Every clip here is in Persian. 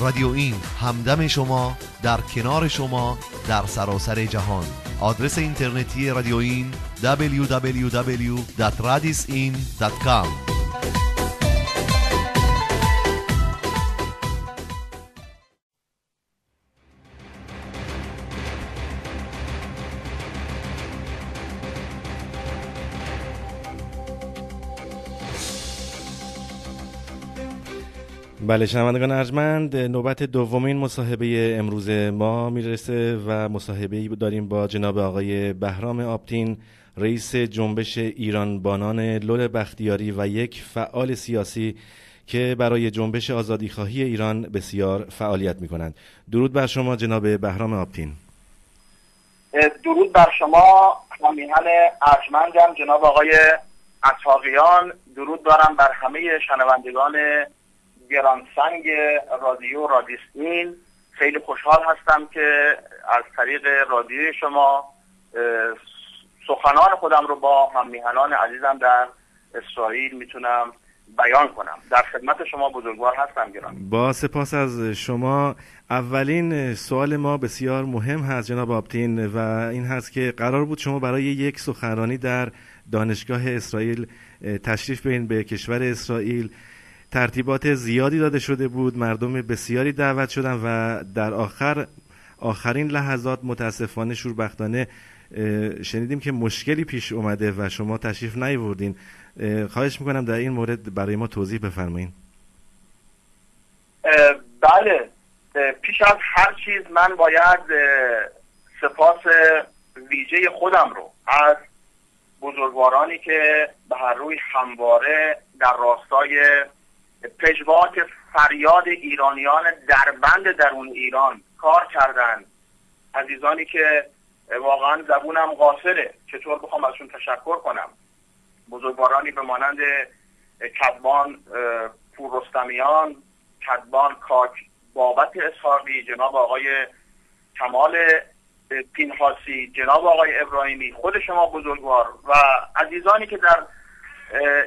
رادیو این همدم شما، در کنار شما، در سراسر جهان. آدرس اینترنتی رادیو این www.radisin.com. بله شنوندگان ارجمند، نوبت دومین مصاحبه امروز ما میرسه و مصاحبه‌ای داریم با جناب آقای بهرام آپتین، رئیس جنبش ایران بانان لل بختیاری و یک فعال سیاسی که برای جنبش آزادیخواهی ایران بسیار فعالیت می‌کنند. درود بر شما جناب بهرام آپتین. درود بر شما همیهن ارجمندم جناب آقای اسحاقیان. درود دارم بر همه شنوندگان گرانسنگ رادیو رادیسین. خیلی خوشحال هستم که از طریق رادیو شما سخنان خودم رو با هممیهنان عزیزم در اسرائیل میتونم بیان کنم. در خدمت شما بزرگوار هستم گرامی. با سپاس از شما. اولین سوال ما بسیار مهم هست جناب آپتین و این هست که قرار بود شما برای یک سخنرانی در دانشگاه اسرائیل تشریف بیارین به کشور اسرائیل. ترتیبات زیادی داده شده بود، مردم بسیاری دعوت شدن و در آخرین لحظات متاسفانه شوربختانه شنیدیم که مشکلی پیش اومده و شما تشریف نیاوردین. خواهش میکنم در این مورد برای ما توضیح بفرمایید. بله، پیش از هر چیز من باید سپاس ویژه خودم رو از بزرگوارانی که به هر روی همواره در راستای پژواک فریاد ایرانیان دربند درون ایران کار کردن، عزیزانی که واقعا زبونم قاصره چطور بخوام ازشون تشکر کنم. بزرگوارانی به مانند کدبان پوررستمیان، کدبان کاک بابت اسحاقی، جناب آقای کمال پینحاسی، جناب آقای ابراهیمی، خود شما بزرگوار و عزیزانی که در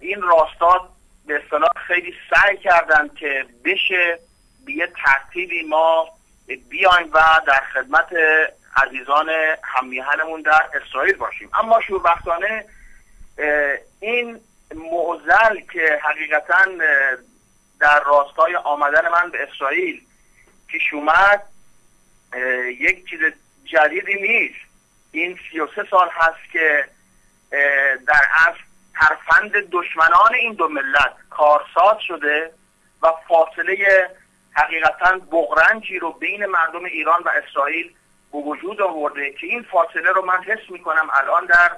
این راستا به اصطلاح خیلی سعی کردن که بشه به یه ترتیبی ما بیایم و در خدمت عزیزان هممیهنمون در اسرائیل باشیم. اما شوربختانه این معضل که حقیقتا در راستای آمدن من به اسرائیل پیش اومد یک چیز جدیدی نیست. این 33 سال هست که در اصل ترفند دشمنان این دو ملت کارساز شده و فاصله حقیقتا بغرنجی رو بین مردم ایران و اسرائیل به وجود آورده که این فاصله رو من حس میکنم الان در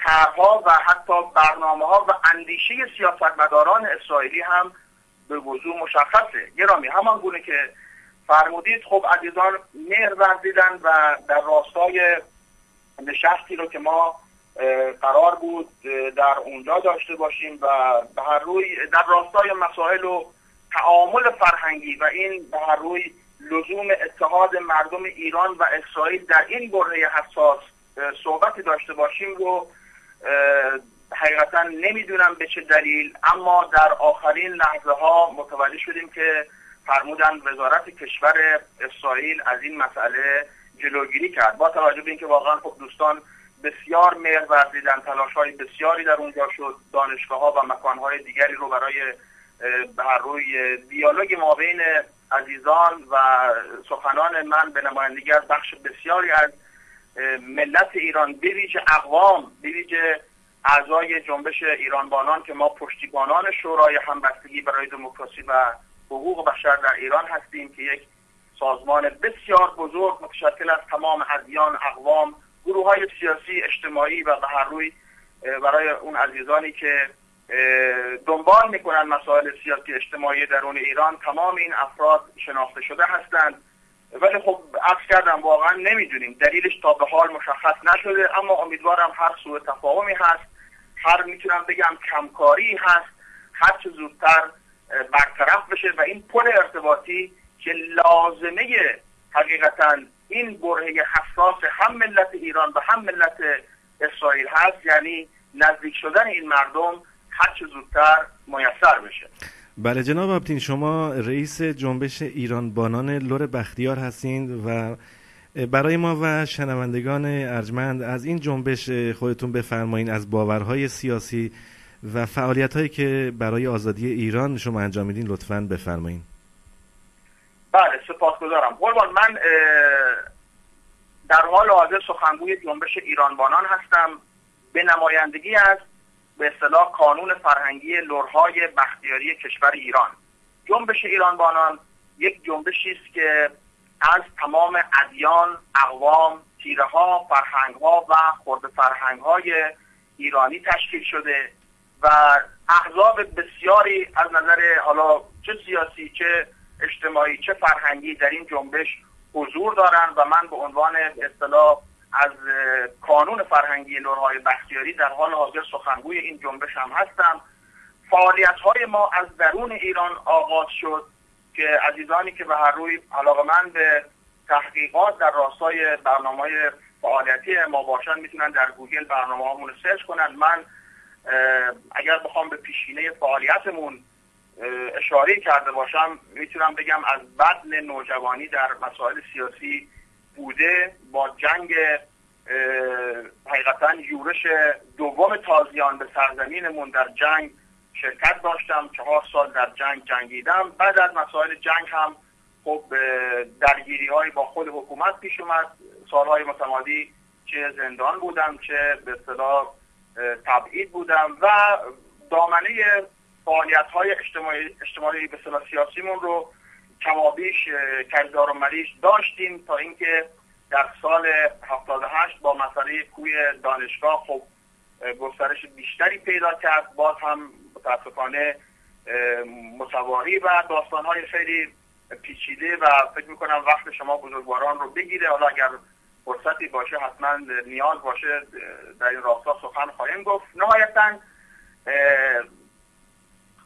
طرح‌ها و حتی برنامه‌ها و اندیشه سیاستمداران اسرائیلی هم به وضوح مشخصه. گرامی، همان گونه که فرمودید، خب عزیزان مهر ورزیدن و در راستای نشستی رو که ما قرار بود در اونجا داشته باشیم و به هر روی در راستای مسائل و تعامل فرهنگی و این به هر روی لزوم اتحاد مردم ایران و اسرائیل در این بره حساس صحبتی داشته باشیم رو حقیقتا نمیدونم به چه دلیل، اما در آخرین لحظه ها متوجه شدیم که فرمودن وزارت کشور اسرائیل از این مسئله جلوگیری کرد. با توجه به اینکه واقعا خب دوستان بسیار مهر ورزیدن، تلاش‌های بسیاری در اونجا شد، دانشگاه‌ها و مکان‌های دیگری رو برای به هر روی دیالوگ ما بین عزیزان و سخنان من به نمایندگی از بخش بسیاری از ملت ایران، به ویژه اقوام، به ویژه اعضای جنبش ایران بانان که ما پشتیبانان شورای همبستگی برای دموکراسی و حقوق بشر در ایران هستیم که یک سازمان بسیار بزرگ متشکل از تمام ادیان، اقوام، گروه‌های سیاسی، اجتماعی و به هر روی برای اون عزیزانی که دنبال میکنن مسائل سیاسی اجتماعی درون ایران، تمام این افراد شناخته شده هستند. ولی خب عرض کردم واقعا نمیدونیم، دلیلش تا به حال مشخص نشده، اما امیدوارم هر سوء تفاهمی هست، هر میتونم بگم کمکاری هست، هر چه زودتر برطرف بشه و این پل ارتباطی که لازمه حقیقتا این برهه حساس هم ملت ایران و هم ملت اسرائیل هست، یعنی نزدیک شدن این مردم هر چه زودتر میسر بشه. بله جناب آبتین، شما رئیس جنبش ایران بانان لر بختیار هستین و برای ما و شنوندگان ارجمند از این جنبش خودتون بفرمایید، از باورهای سیاسی و فعالیت‌هایی که برای آزادی ایران شما انجام میدین لطفاً بفرمایید. بله سپاسگزارم قربان. من در حال حاضر سخنگوی جنبش ایران بانان هستم به نمایندگی از به اصطلاح کانون فرهنگی لرهای بختیاری کشور ایران. جنبش ایران بانان یک جنبشی است که از تمام ادیان، اقوام، تیره‌ها، فرهنگ‌ها و خرد فرهنگ‌های ایرانی تشکیل شده و احزاب بسیاری از نظر حالا چه سیاسی، چه اجتماعی، چه فرهنگی در این جنبش حضور دارند و من به عنوان به اصطلاح از کانون فرهنگی لرهای بختیاری در حال حاضر سخنگوی این جنبش هم هستم. فعالیت‌های ما از درون ایران آغاز شد که عزیزانی که به هر روی علاقه‌مند به تحقیقات در راستای برنامه‌های فعالیتی ما باشن میتونن در گوگل برنامه‌هامون رو سرچ کنن. من اگر بخوام به پیشینه فعالیتمون اشاره کرده باشم میتونم بگم از بدن نوجوانی در مسائل سیاسی بوده. با جنگ حقیقتا یورش دوم تازیان به سرزمینمون در جنگ شرکت داشتم، 4 سال در جنگ جنگیدم. بعد از مسائل جنگ هم خب درگیری‌های با خود حکومت پیش اومد، سالهای متمادی چه زندان بودم چه به اصطلاح تبعید بودم و دامنه فعالیت‌های اجتماعی به اصطلاح سیاسیمون رو کمابیش کردار و مریض داشتیم تا اینکه در سال 78 با مسئله کوی دانشگاه خب گسترش بیشتری پیدا کرد. باز هم متاسفانه متواری و داستان‌های خیلی پیچیده و فکر می‌کنم وقت شما بزرگواران رو بگیره. حالا اگر فرصتی باشه حتما نیاز باشه در این راستا سخن خواهیم گفت. نهایتاً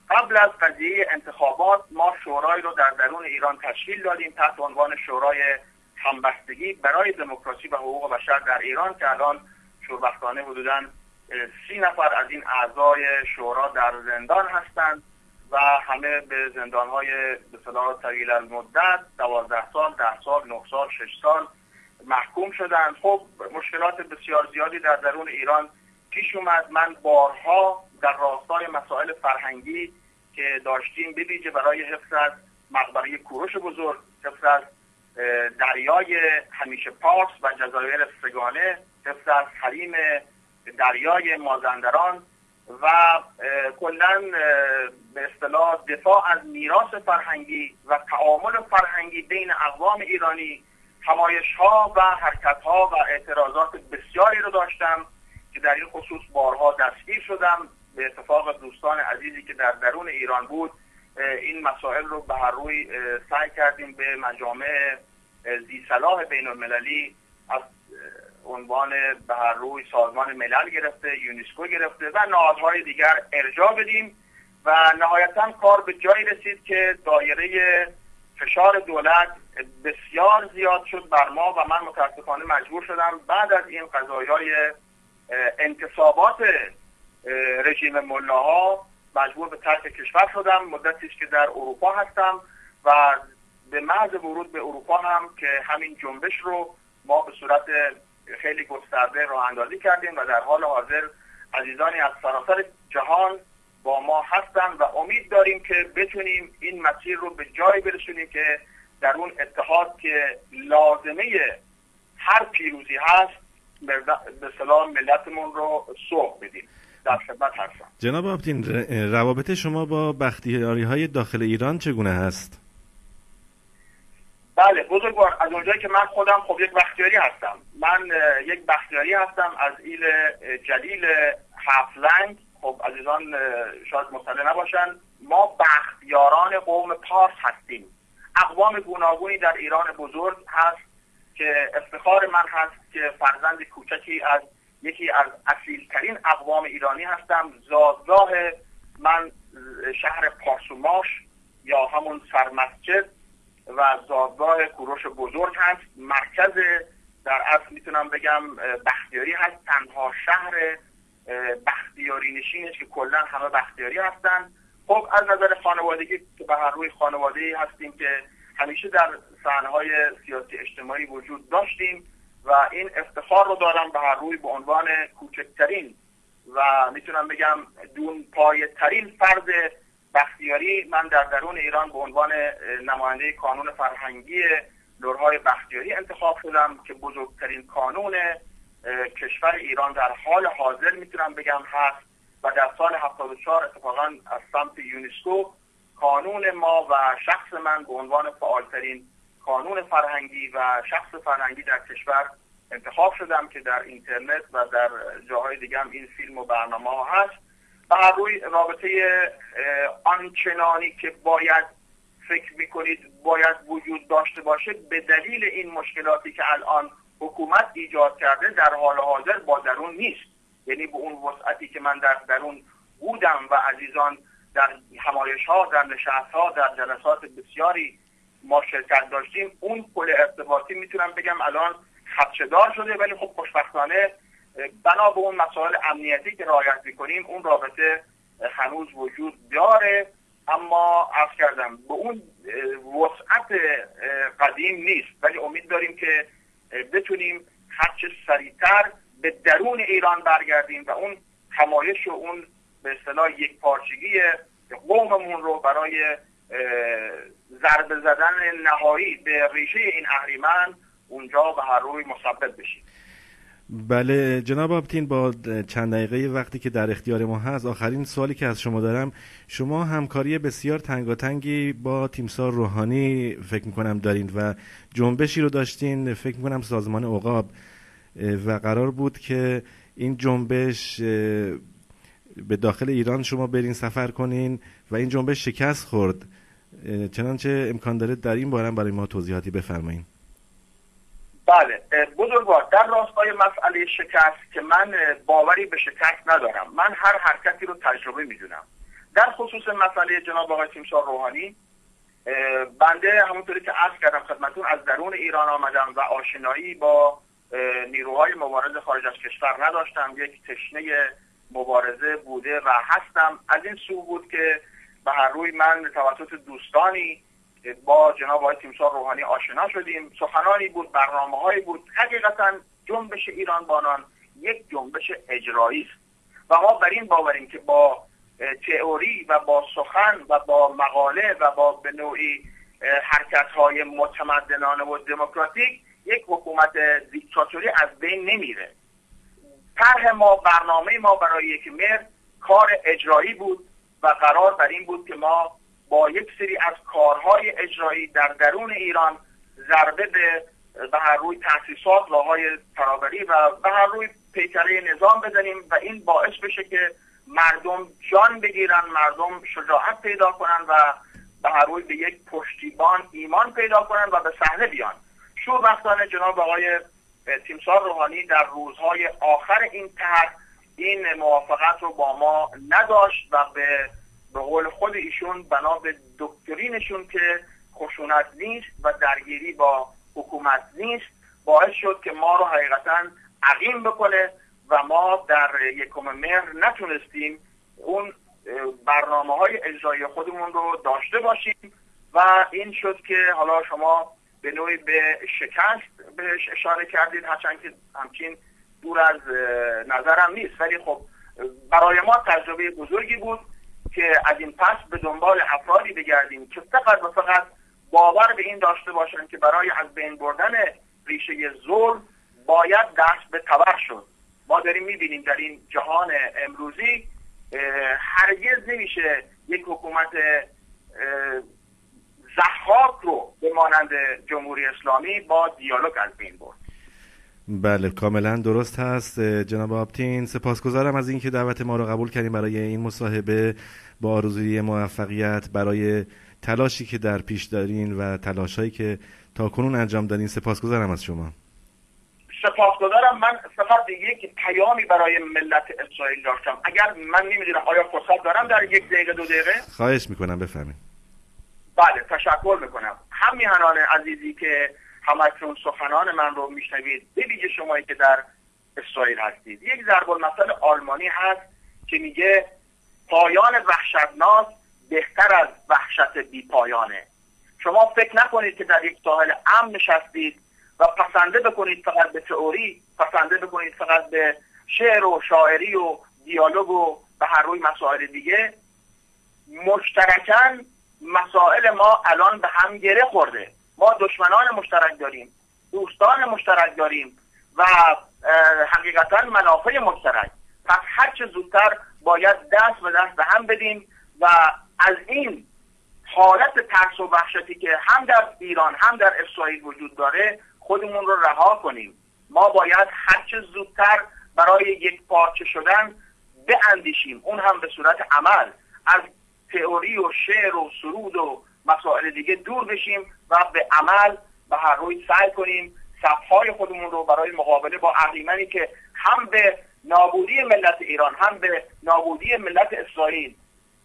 قبل از قضیه انتخابات ما شورای رو در درون ایران تشکیل دادیم تحت عنوان شورای همبستگی برای دموکراسی و حقوق بشر در ایران که الان شوربختانه حدوداً 30 نفر از این اعضای شورا در زندان هستند و همه به زندان‌های به اصطلاح طویل المدت 12 سال، 10 سال، 9 سال، 6 سال محکوم شدند. خب مشکلات بسیار زیادی در درون ایران پیش اومد. من بارها در راستای مسائل فرهنگی که داشتیم به ویژه برای حفظ از مقبره کوروش بزرگ، حفظ از دریای همیشه پارس و جزایر سگانه، حفظ از حریم دریای مازندران و کلاً به اصطلاح دفاع از میراث فرهنگی و تعامل فرهنگی بین اقوام ایرانی، همایش‌ها و حرکت‌ها و اعتراضات بسیاری رو داشتم که در این خصوص بارها دستگیر شدم. به اتفاق دوستان عزیزی که در درون ایران بود این مسائل رو به هر روی سعی کردیم به مجامع ذی صلاح بین المللی از عنوان به هر روی سازمان ملل گرفته، یونسکو گرفته و نهادهای دیگر ارجاع بدیم و نهایتاً کار به جایی رسید که دایره فشار دولت بسیار زیاد شد بر ما و من متاسفانه مجبور شدم بعد از این قضایای انتصابات رژیم ملاها مجبور به ترک کشور شدم. مدتی است که در اروپا هستم و به محض ورود به اروپا هم که همین جنبش رو ما به صورت خیلی گسترده راه اندازی کردیم و در حال حاضر عزیزانی از سراسر جهان با ما هستن و امید داریم که بتونیم این مسیر رو به جایی برسونیم که در اون اتحاد که لازمه هر پیروزی هست به اصطلاح ملتمون رو سوق بدیم. در خدمت هستم. جناب آبتین، روابط شما با بختیاری‌های داخل ایران چگونه هست؟ بله بزرگوار، از اونجایی که من خودم خب یک بختیاری هستم. من یک بختیاری هستم از ایل جلیل هفت‌لنگ. خب عزیزان شاید مطلع نباشن، ما بختیاران قوم پارس هستیم. اقوام گوناگونی در ایران بزرگ هست که افتخار من هست که فرزند کوچکی از یکی از اصیلترین اقوام ایرانی هستم. زادگاه من شهر پارسوماش یا همون سرمسجد و زادگاه کوروش بزرگ هست. مرکز در اصل میتونم بگم بختیاری هست، تنها شهر بختیاری نشین است که کلا همه بختیاری هستن. خب از نظر خانوادگی که به هر روی خانواده‌ای هستیم که همیشه در صحنه‌های سیاسی اجتماعی وجود داشتیم و این افتخار رو دارم به هر روی به عنوان کوچکترین و میتونم بگم دون پایه ترین فرد بختیاری من در درون ایران به عنوان نماینده کانون فرهنگی لرهای بختیاری انتخاب شدم که بزرگترین کانون کشور ایران در حال حاضر میتونم بگم هست و در سال 74 اتفاقا از سمت یونسکو کانون ما و شخص من به عنوان فعالترین کانون فرهنگی و شخص فرهنگی در کشور انتخاب شدم که در اینترنت و در جاهای دیگه هم این فیلم و برنامه ها هست. به هر روی رابطه آنچنانی که باید فکر میکنید باید وجود داشته باشه به دلیل این مشکلاتی که الان حکومت ایجاد کرده در حال حاضر با درون نیست. یعنی به اون وسعتی که من در درون بودم و عزیزان در همایش ها، در نشست ها، در جلسات بسیاری ما شرکت داشتیم، اون پل ارتباطی میتونم بگم الان خدشه‌دار شده، ولی خب خوشبختانه بنا به اون مسائل امنیتی که رعایت میکنیم اون رابطه هنوز وجود داره، اما عرض کردم به اون وسعت قدیم نیست، ولی امید داریم که بتونیم هرچه سریعتر به درون ایران برگردیم و اون همایش و اون به اصطلاح یک پارچگی قوممون رو برای ضربه زدن نهایی به ریشه این اهریمن اونجا به هر روی مسبب بشیم. بله جناب آبتین، با چند دقیقه وقتی که در اختیار ما هست آخرین سوالی که از شما دارم، شما همکاری بسیار تنگاتنگی با تیمسار روحانی فکر میکنم دارین و جنبشی رو داشتین فکر میکنم سازمان عقاب و قرار بود که این جنبش به داخل ایران شما برین سفر کنین و این جنبش شکست خورد، چنانچه امکان داره در این باره برای ما توضیحاتی بفرمایید. بله بزرگوار، در راستای مسئله شکست که من باوری به شکست ندارم، من هر حرکتی رو تجربه میدونم. در خصوص مسئله جناب آقای تیمسار روحانی، بنده همونطوری که عرض کردم خدمتون از درون ایران آمدم و آشنایی با نیروهای مبارز خارج از کشور نداشتم، یک تشنه مبارزه بوده و هستم. از این سو بود که به هر روی من توسط دوستانی با جناب آقای تیمسار روحانی آشنا شدیم، سخنانی بود، برنامه‌هایی بود. حقیقتا جنبش ایران بانان یک جنبش اجرایی است و ما بر این باوریم که با تئوری و با سخن و با مقاله و با به نوعی حرکت‌های متمدنانه و دموکراتیک یک حکومت دیکتاتوری از بین نمیره. طرح ما، برنامه ما برای 1 مهر کار اجرایی بود و قرار بر این بود که ما با یک سری از کارهای اجرایی در درون ایران ضربه به هر روی تأسیسات، راههای ترابری و به هر روی پیکره نظام بزنیم و این باعث بشه که مردم جان بگیرن، مردم شجاعت پیدا کنن و به هر روی به یک پشتیبان ایمان پیدا کنن و به صحنه بیان. شوربختانه جناب آقای تیمسار روحانی در روزهای آخر این طرح این موافقت رو با ما نداشت و به قول خود ایشون بنا به دکترینشون که خشونت نیست و درگیری با حکومت نیست باعث شد که ما رو حقیقتا عقیم بکنه و ما در 1 مهر نتونستیم اون برنامه‌های اجرایی خودمون رو داشته باشیم و این شد که حالا شما به نوعی به شکست بهش اشاره کردید، هرچند که همچین دور از نظرم نیست، ولی خب برای ما تجربه بزرگی بود که از این پس به دنبال افرادی بگردیم که فقط و فقط باور به این داشته باشند که برای از بین بردن ریشه ظلم باید دست به تبر شد. ما داریم میبینیم در این جهان امروزی هرگز نمیشه یک حکومت ضحاک رو به مانند جمهوری اسلامی با دیالوگ از بین برد. بله کاملا درست هست جناب آبتین. سپاسگزارم از اینکه دعوت ما رو قبول کردیم برای این مصاحبه، با آرزوی موفقیت برای تلاشی که در پیش دارین و تلاشایی که تاکنون انجام دادین. سپاسگزارم از شما. سپاسگزارم. من فقط یک پیامی برای ملت اسرائیل داشتم، اگر من نمیدونم آیا فرصت دارم در 1 دقیقه 2 دقیقه؟ خواهش میکنم بفرمایید. بله تشکر میکنم. همیهنان عزیزی که همکنون سخنان من رو میشنوید، به ویژه شمایی که در اسرائیل هستید، یک ضرب المثل آلمانی هست که میگه پایان وحشتناک بهتر از وحشت بیپایانه. شما فکر نکنید که در یک ساحل امن نشستید و پسنده بکنید فقط به تئوری، پسنده بکنید فقط به شعر و شاعری و دیالوگ و به هر روی مسائل دیگه. مشترکاً مسائل ما الان به هم گره خورده. ما دشمنان مشترک داریم، دوستان مشترک داریم و حقیقتاً منافع مشترک. پس هر چه زودتر باید دست به دست به هم بدیم و از این حالت ترس و وحشتی که هم در ایران هم در اسرائیل وجود داره خودمون رو رها کنیم. ما باید هر چه زودتر برای یک پارچه شدن باندیشیم، اون هم به صورت عمل. از تئوری و شعر و سرود و مسائل دیگه دور بشیم و به عمل به هر روی سعی کنیم صفهای خودمون رو برای مقابله با اهریمنی که هم به نابودی ملت ایران هم به نابودی ملت اسرائیل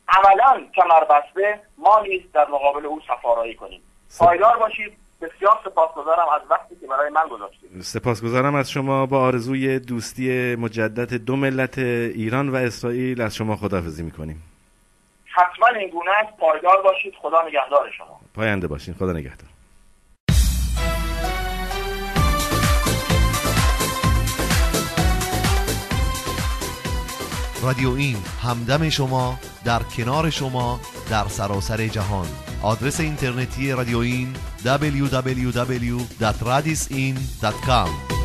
عملاً کمر بسته، ما نیز در مقابل او صفارایی کنیم. پایدار باشید. بسیار سپاسگزارم از وقتی که برای من گذاشتید. سپاسگزارم از شما. با آرزوی دوستی مجدد دو ملت ایران و اسرائیل از شما خداحافظی میکنیم. حتما این گونه است. پایدار باشید. خدا نگهدار شما. پاینده باشین. خدا نگهدار. رادیو این همدم شما، در کنار شما، در سراسر جهان. آدرس اینترنتی رادیو این www.radisin.com